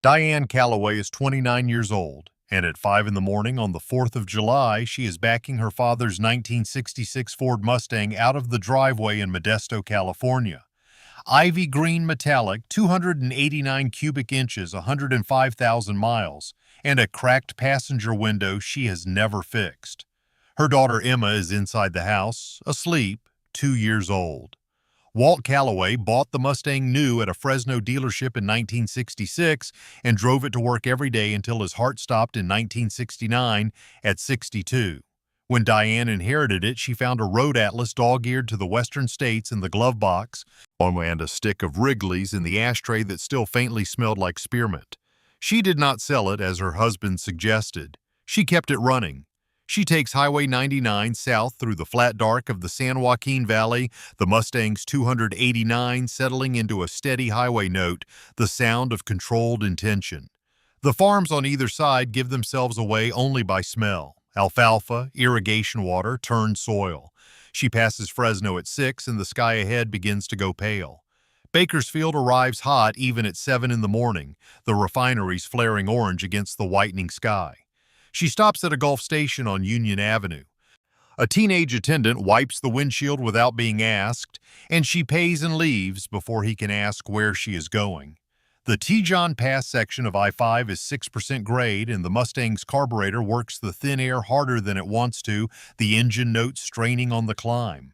Diane Calloway is 29 years old, and at 5 in the morning on the 4th of July, she is backing her father's 1966 Ford Mustang out of the driveway in Modesto, California. Ivy green metallic, 289 cubic inches, 105,000 miles, and a cracked passenger window she has never fixed. Her daughter Emma is inside the house, asleep, 2 years old. Walt Calloway bought the Mustang new at a Fresno dealership in 1966 and drove it to work every day until his heart stopped in 1969 at 62. When Diane inherited it, she found a road atlas dog-eared to the western states in the glove box, and a stick of Wrigley's in the ashtray that still faintly smelled like spearmint. She did not sell it, as her husband suggested. She kept it running. She takes Highway 99 south through the flat dark of the San Joaquin Valley, the Mustang's 289 settling into a steady highway note, the sound of controlled intention. The farms on either side give themselves away only by smell. Alfalfa, irrigation water, turned soil. She passes Fresno at 6 and the sky ahead begins to go pale. Bakersfield arrives hot even at 7 in the morning, the refineries flaring orange against the whitening sky. She stops at a Gulf station on Union Avenue. A teenage attendant wipes the windshield without being asked, and she pays and leaves before he can ask where she is going. The Tejon Pass section of I-5 is 6% grade, and the Mustang's carburetor works the thin air harder than it wants to, the engine notes straining on the climb.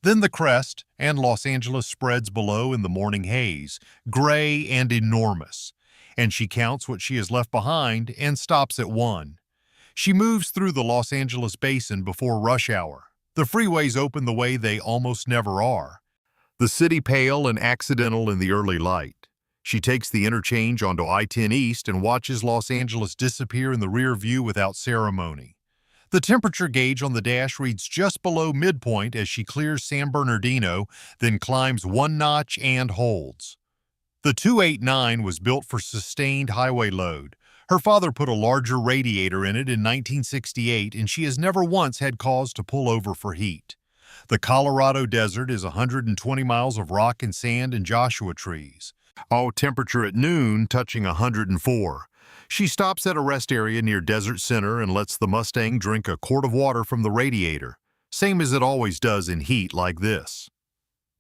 Then the crest, and Los Angeles spreads below in the morning haze, gray and enormous, and she counts what she has left behind and stops at 1. She moves through the Los Angeles basin before rush hour. The freeways open the way they almost never are. The city pale and accidental in the early light. She takes the interchange onto I-10 East and watches Los Angeles disappear in the rear view without ceremony. The temperature gauge on the dash reads just below midpoint as she clears San Bernardino, then climbs one notch and holds. The 289 was built for sustained highway load. Her father put a larger radiator in it in 1968, and she has never once had cause to pull over for heat. The Colorado desert is 120 miles of rock and sand and Joshua trees. Temperature at noon touching 104. She stops at a rest area near Desert Center and lets the Mustang drink a quart of water from the radiator, same as it always does in heat like this.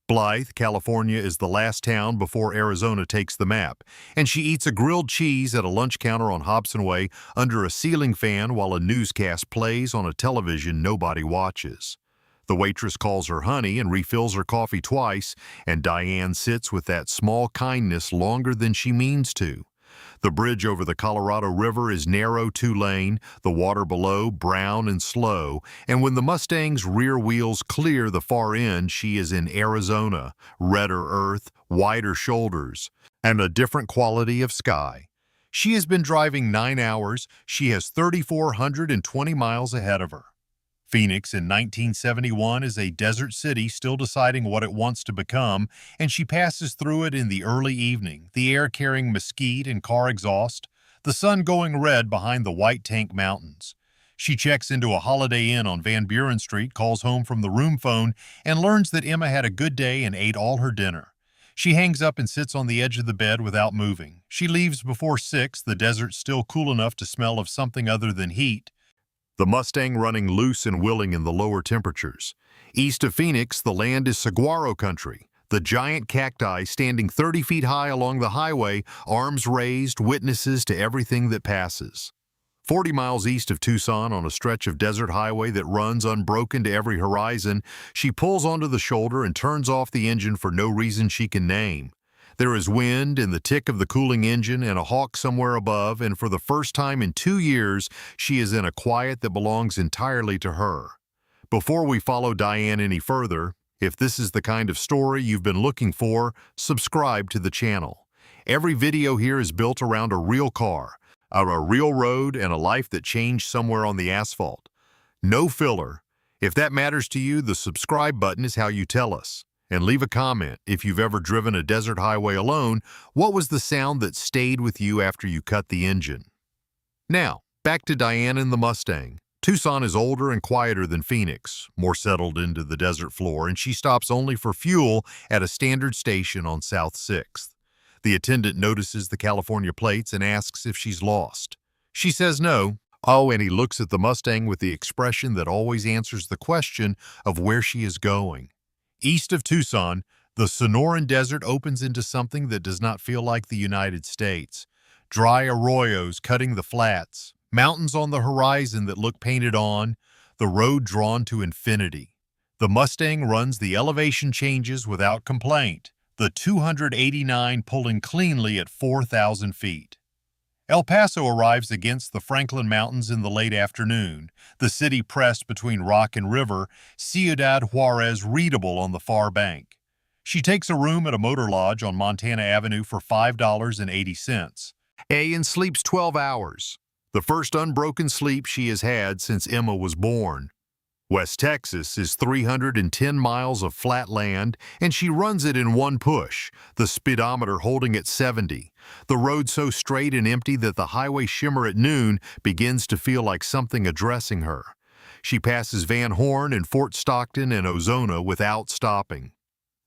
Blythe, California is the last town before Arizona takes the map, and she eats a grilled cheese at a lunch counter on Hobson Way under a ceiling fan while a newscast plays on a television nobody watches. The waitress calls her honey and refills her coffee twice, and Diane sits with that small kindness longer than she means to. The bridge over the Colorado River is narrow 2-lane, the water below brown and slow, and when the Mustang's rear wheels clear the far end, she is in Arizona, redder earth, wider shoulders, and a different quality of sky. She has been driving 9 hours. She has 3,420 miles ahead of her. Phoenix in 1971 is a desert city still deciding what it wants to become, and she passes through it in the early evening, the air carrying mesquite and car exhaust, the sun going red behind the White Tank Mountains. She checks into a Holiday Inn on Van Buren Street, calls home from the room phone, and learns that Emma had a good day and ate all her dinner. She hangs up and sits on the edge of the bed without moving. She leaves before 6, the desert still cool enough to smell of something other than heat. The Mustang running loose and willing in the lower temperatures. East of Phoenix, the land is saguaro country, the giant cacti standing 30 feet high along the highway, arms raised, witnesses to everything that passes. 40 miles east of Tucson, on a stretch of desert highway that runs unbroken to every horizon, she pulls onto the shoulder and turns off the engine for no reason she can name. There is wind and the tick of the cooling engine and a hawk somewhere above, and for the first time in 2 years, she is in a quiet that belongs entirely to her. Before we follow Diane any further, if this is the kind of story you've been looking for, subscribe to the channel. Every video here is built around a real car, a real road, and a life that changed somewhere on the asphalt. No filler. If that matters to you, the subscribe button is how you tell us. And leave a comment if you've ever driven a desert highway alone. What was the sound that stayed with you after you cut the engine? Now, back to Diane and the Mustang. Tucson is older and quieter than Phoenix, more settled into the desert floor, and she stops only for fuel at a standard station on South 6th. The attendant notices the California plates and asks if she's lost. She says no. Oh, and he looks at the Mustang with the expression that always answers the question of where she is going. East of Tucson, the Sonoran Desert opens into something that does not feel like the United States. Dry arroyos cutting the flats, mountains on the horizon that look painted on, the road drawn to infinity. The Mustang runs the elevation changes without complaint, the 289 pulling cleanly at 4,000 feet. El Paso arrives against the Franklin Mountains in the late afternoon, the city pressed between rock and river, Ciudad Juarez readable on the far bank. She takes a room at a motor lodge on Montana Avenue for $5.80. And sleeps 12 hours, the first unbroken sleep she has had since Emma was born. West Texas is 310 miles of flat land, and she runs it in one push, the speedometer holding at 70. The road so straight and empty that the highway shimmer at noon begins to feel like something addressing her. She passes Van Horn and Fort Stockton and Ozona without stopping.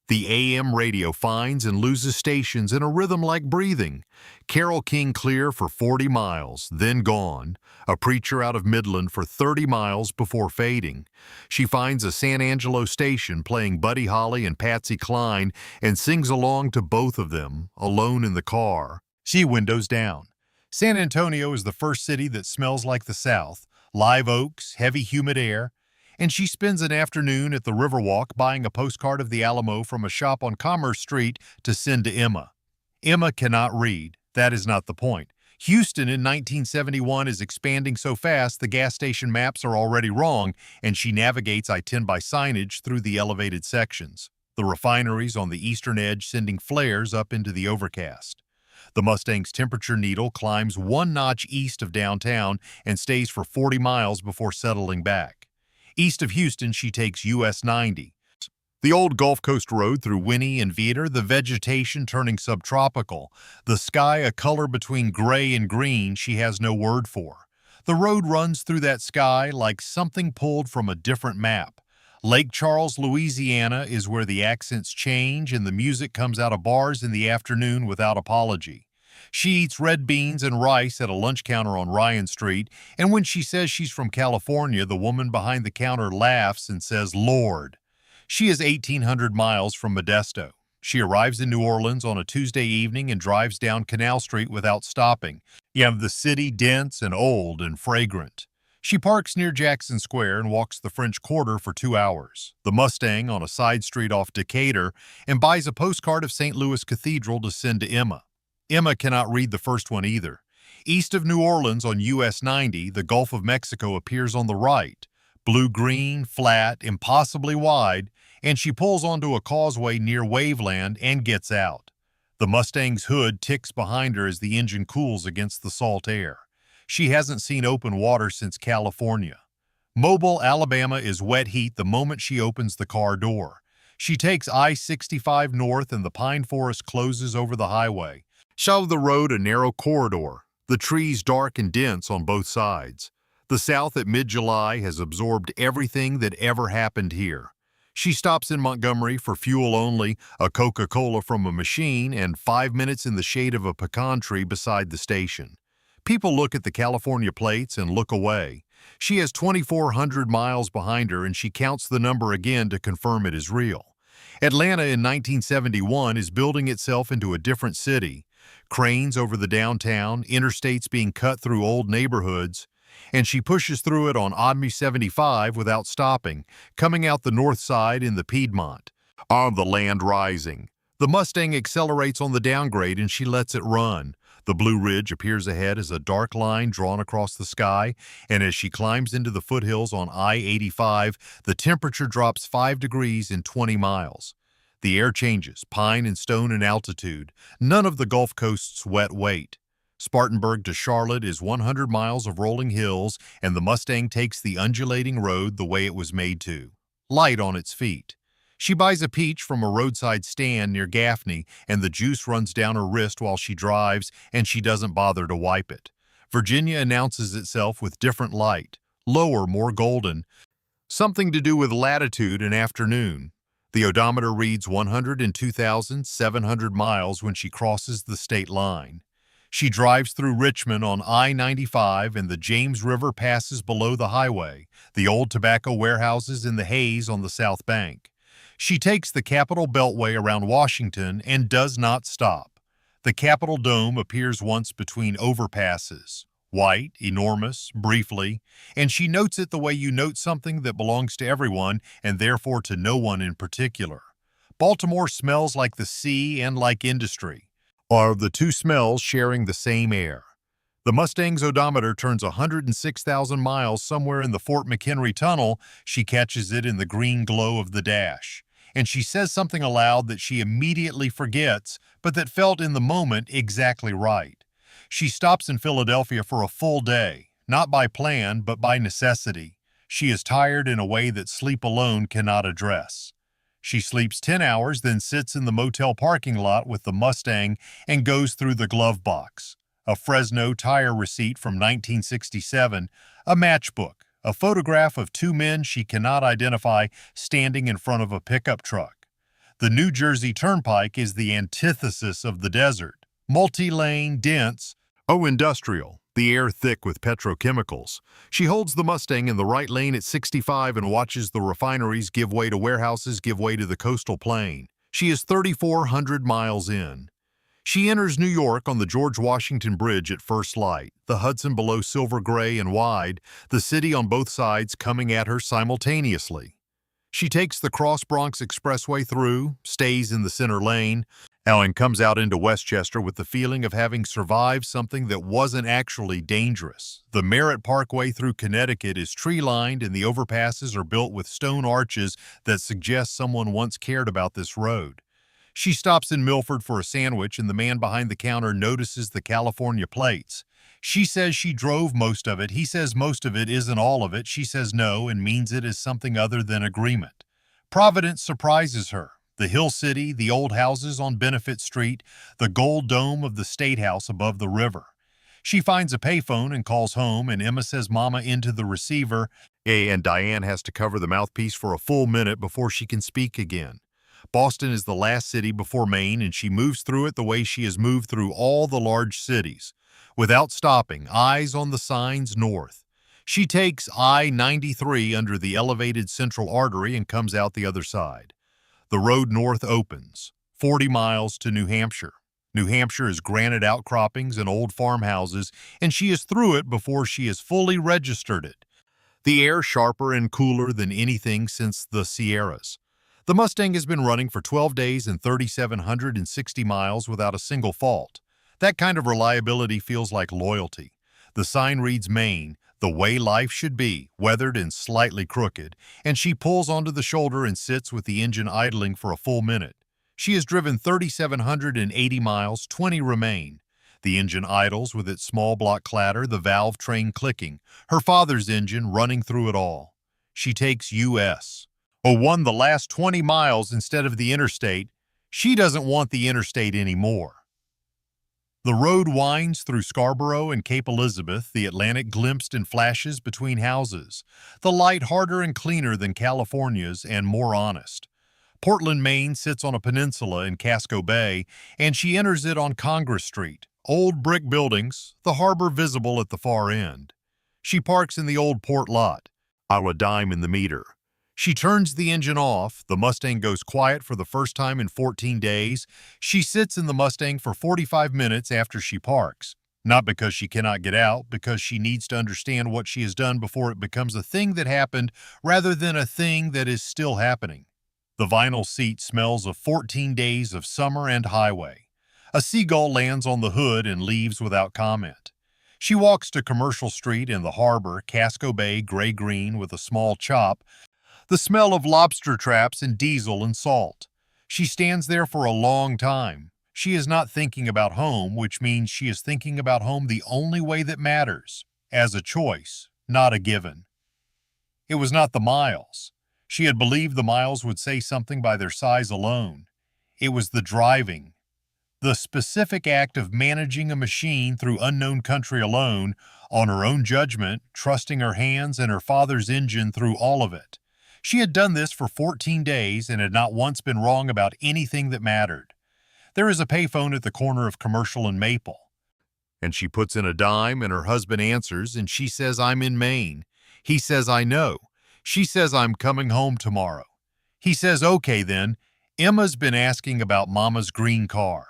The AM radio finds and loses stations in a rhythm like breathing. Carole King clear for 40 miles, then gone. A preacher out of Midland for 30 miles before fading. She finds a San Angelo station playing Buddy Holly and Patsy Cline and sings along to both of them, alone in the car. She windows down. San Antonio is the first city that smells like the South. Live oaks, heavy humid air. And she spends an afternoon at the Riverwalk buying a postcard of the Alamo from a shop on Commerce Street to send to Emma. Emma cannot read. That is not the point. Houston in 1971 is expanding so fast the gas station maps are already wrong, and she navigates I-10 by signage through the elevated sections. The refineries on the eastern edge sending flares up into the overcast. The Mustang's temperature needle climbs one notch east of downtown and stays for 40 miles before settling back. East of Houston, she takes US 90. The old Gulf Coast road through Winnie and Veeder, the vegetation turning subtropical, the sky a color between gray and green she has no word for. The road runs through that sky like something pulled from a different map. Lake Charles, Louisiana is where the accents change and the music comes out of bars in the afternoon without apology. She eats red beans and rice at a lunch counter on Ryan Street, and when she says she's from California, the woman behind the counter laughs and says, "Lord." She is 1,800 miles from Modesto. She arrives in New Orleans on a Tuesday evening and drives down Canal Street without stopping. You have the city dense and old and fragrant. She parks near Jackson Square and walks the French Quarter for 2 hours, the Mustang on a side street off Decatur, and buys a postcard of St. Louis Cathedral to send to Emma. Emma cannot read the first one either. East of New Orleans on US 90, the Gulf of Mexico appears on the right, blue-green, flat, impossibly wide, and she pulls onto a causeway near Waveland and gets out. The Mustang's hood ticks behind her as the engine cools against the salt air. She hasn't seen open water since California. Mobile, Alabama is wet heat the moment she opens the car door. She takes I-65 north and the pine forest closes over the highway. Show the road a narrow corridor, the trees dark and dense on both sides. The South at mid-July has absorbed everything that ever happened here. She stops in Montgomery for fuel only, a Coca-Cola from a machine, and 5 minutes in the shade of a pecan tree beside the station. People look at the California plates and look away. She has 2,400 miles behind her and she counts the number again to confirm it is real. Atlanta in 1971 is building itself into a different city. Cranes over the downtown, interstates being cut through old neighborhoods, and she pushes through it on ODMI 75 without stopping, coming out the north side in the Piedmont. On the land rising. The Mustang accelerates on the downgrade and she lets it run. The Blue Ridge appears ahead as a dark line drawn across the sky, and as she climbs into the foothills on I-85, the temperature drops 5 degrees in 20 miles. The air changes, pine and stone in altitude, none of the Gulf Coast's wet weight. Spartanburg to Charlotte is 100 miles of rolling hills, and the Mustang takes the undulating road the way it was made to, light on its feet. She buys a peach from a roadside stand near Gaffney, and the juice runs down her wrist while she drives, and she doesn't bother to wipe it. Virginia announces itself with different light, lower, more golden, something to do with latitude and afternoon. The odometer reads 102,700 miles when she crosses the state line. She drives through Richmond on I-95 and the James River passes below the highway, the old tobacco warehouses in the haze on the south bank. She takes the Capitol Beltway around Washington and does not stop. The Capitol Dome appears once between overpasses, white, enormous, briefly, and she notes it the way you note something that belongs to everyone and therefore to no one in particular. Baltimore smells like the sea and like industry. Are the two smells sharing the same air? The Mustang's odometer turns 106,000 miles somewhere in the Fort McHenry Tunnel. She catches it in the green glow of the dash. And she says something aloud that she immediately forgets, but that felt in the moment exactly right. She stops in Philadelphia for a full day, not by plan, but by necessity. She is tired in a way that sleep alone cannot address. She sleeps 10 hours, then sits in the motel parking lot with the Mustang and goes through the glove box. A Fresno tire receipt from 1967, a matchbook, a photograph of two men she cannot identify standing in front of a pickup truck. The New Jersey Turnpike is the antithesis of the desert. Multi-lane, dense, industrial, the air thick with petrochemicals. She holds the Mustang in the right lane at 65 and watches the refineries give way to warehouses, give way to the coastal plain. She is 3,400 miles in. She enters New York on the George Washington Bridge at first light, the Hudson below silver gray and wide, the city on both sides coming at her simultaneously. She takes the Cross Bronx Expressway through, stays in the center lane, and comes out into Westchester with the feeling of having survived something that wasn't actually dangerous. The Merritt Parkway through Connecticut is tree-lined and the overpasses are built with stone arches that suggest someone once cared about this road. She stops in Milford for a sandwich and the man behind the counter notices the California plates. She says she drove most of it. He says most of it isn't all of it. She says no and means it is something other than agreement. Providence surprises her. The Hill City, the old houses on Benefit Street, the gold dome of the State House above the river. She finds a payphone and calls home, and Emma says Mama into the receiver, and Diane has to cover the mouthpiece for a full minute before she can speak again. Boston is the last city before Maine, and she moves through it the way she has moved through all the large cities, without stopping, eyes on the signs north. She takes I-93 under the elevated central artery and comes out the other side. The road north opens, 40 miles to New Hampshire. New Hampshire is granite outcroppings and old farmhouses, and she is through it before she has fully registered it. The air sharper and cooler than anything since the Sierras. The Mustang has been running for 12 days and 3,760 miles without a single fault. That kind of reliability feels like loyalty. The sign reads Maine, the way life should be, weathered and slightly crooked, and she pulls onto the shoulder and sits with the engine idling for a full minute. She has driven 3,780 miles, 20 remain. The engine idles with its small block clatter, the valve train clicking, her father's engine running through it all. She takes US. Won the last 20 miles instead of the interstate. She doesn't want the interstate anymore. The road winds through Scarborough and Cape Elizabeth, the Atlantic glimpsed in flashes between houses, the light harder and cleaner than California's and more honest. Portland, Maine sits on a peninsula in Casco Bay, and she enters it on Congress Street, old brick buildings, the harbor visible at the far end. She parks in the old port lot, a dime in the meter. She turns the engine off. The Mustang goes quiet for the first time in 14 days. She sits in the Mustang for 45 minutes after she parks. Not because she cannot get out, because she needs to understand what she has done before it becomes a thing that happened rather than a thing that is still happening. The vinyl seat smells of 14 days of summer and highway. A seagull lands on the hood and leaves without comment. She walks to Commercial Street in the harbor, Casco Bay, gray-green with a small chop, the smell of lobster traps and diesel and salt. She stands there for a long time. She is not thinking about home, which means she is thinking about home the only way that matters, as a choice, not a given. It was not the miles. She had believed the miles would say something by their size alone. It was the driving, the specific act of managing a machine through unknown country alone, on her own judgment, trusting her hands and her father's engine through all of it. She had done this for 14 days and had not once been wrong about anything that mattered. There is a payphone at the corner of Commercial and Maple. And she puts in a dime, and her husband answers, and she says, "I'm in Maine." He says, "I know." She says, "I'm coming home tomorrow." He says, "Okay then." Emma's been asking about Mama's green car.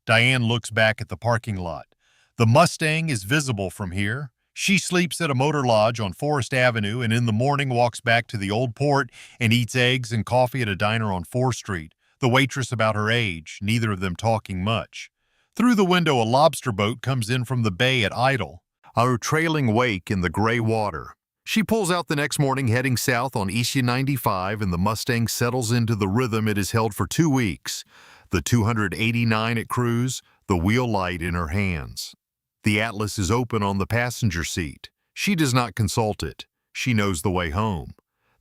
Diane looks back at the parking lot. The Mustang is visible from here. She sleeps at a motor lodge on Forest Avenue and in the morning walks back to the old port and eats eggs and coffee at a diner on 4th Street, the waitress about her age, neither of them talking much. Through the window, a lobster boat comes in from the bay at Idle, a trailing wake in the gray water. She pulls out the next morning heading south on East 95 and the Mustang settles into the rhythm it has held for 2 weeks. The 289 at cruise, the wheel light in her hands. The atlas is open on the passenger seat. She does not consult it. She knows the way home.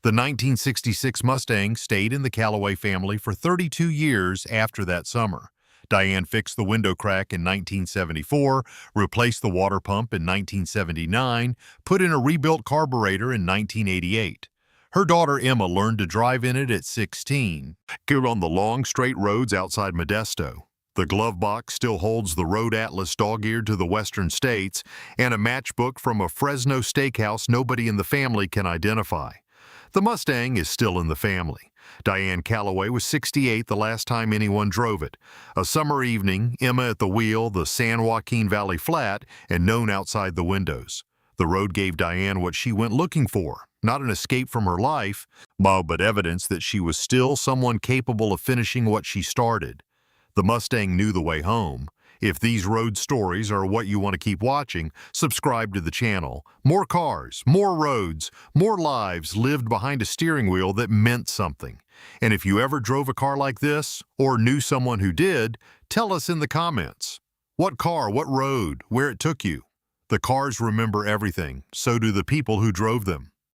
The 1966 Mustang stayed in the Calloway family for 32 years after that summer. Diane fixed the window crack in 1974, replaced the water pump in 1979, put in a rebuilt carburetor in 1988. Her daughter Emma learned to drive in it at 16. Go on the long, straight roads outside Modesto. The glove box still holds the road atlas dog-eared to the western states and a matchbook from a Fresno steakhouse nobody in the family can identify. The Mustang is still in the family. Diane Calloway was 68 the last time anyone drove it. A summer evening, Emma at the wheel, the San Joaquin Valley flat, and known outside the windows. The road gave Diane what she went looking for, not an escape from her life, but evidence that she was still someone capable of finishing what she started. The Mustang knew the way home. If these road stories are what you want to keep watching, subscribe to the channel. More cars, more roads, more lives lived behind a steering wheel that meant something. And if you ever drove a car like this, or knew someone who did, tell us in the comments. What car, what road, where it took you. The cars remember everything, so do the people who drove them.